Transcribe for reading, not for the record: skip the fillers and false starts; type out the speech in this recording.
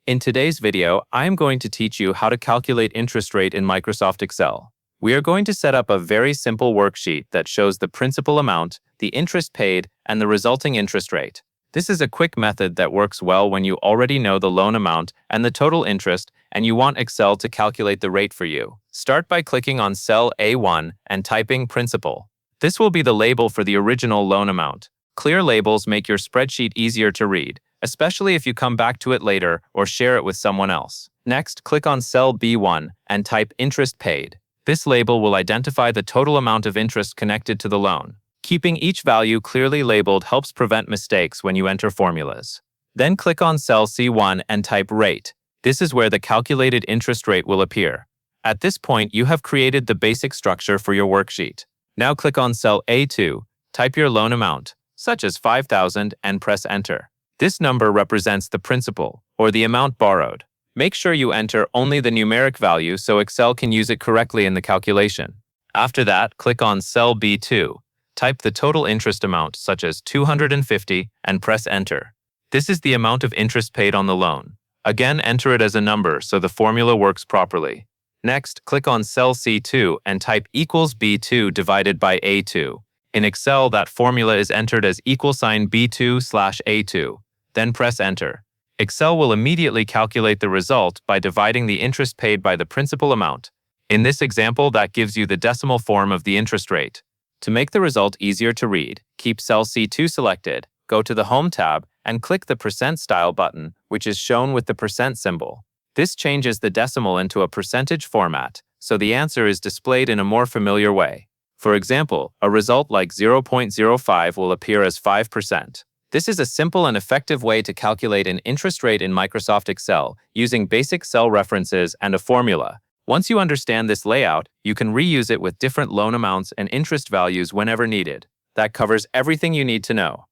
In today's video, I am going to teach you how to calculate interest rate in Microsoft Excel. We are going to set up a very simple worksheet that shows the principal amount, the interest paid, and the resulting interest rate. This is a quick method that works well when you already know the loan amount and the total interest, and you want Excel to calculate the rate for you. Start by clicking on cell A1 and typing principal. This will be the label for the original loan amount. Clear labels make your spreadsheet easier to read, especially if you come back to it later or share it with someone else. Next, click on cell B1 and type interest paid. This label will identify the total amount of interest connected to the loan. Keeping each value clearly labeled helps prevent mistakes when you enter formulas. Then click on cell C1 and type rate. This is where the calculated interest rate will appear. At this point, you have created the basic structure for your worksheet. Now click on cell A2, type your loan amount, such as $5,000, and press enter. This number represents the principal, or the amount borrowed. Make sure you enter only the numeric value so Excel can use it correctly in the calculation. After that, click on cell B2. Type the total interest amount, such as $250, and press enter. This is the amount of interest paid on the loan. Again, enter it as a number so the formula works properly. Next, click on cell C2 and type equals B2 divided by A2. In Excel, that formula is entered as $B2/A2. Then press enter. Excel will immediately calculate the result by dividing the interest paid by the principal amount. In this example, that gives you the decimal form of the interest rate. To make the result easier to read, keep cell C2 selected, go to the Home tab, and click the % style button, which is shown with the % symbol. This changes the decimal into a percentage format, so the answer is displayed in a more familiar way. For example, a result like 0.05 will appear as 5%. This is a simple and effective way to calculate an interest rate in Microsoft Excel using basic cell references and a formula. Once you understand this layout, you can reuse it with different loan amounts and interest values whenever needed. That covers everything you need to know.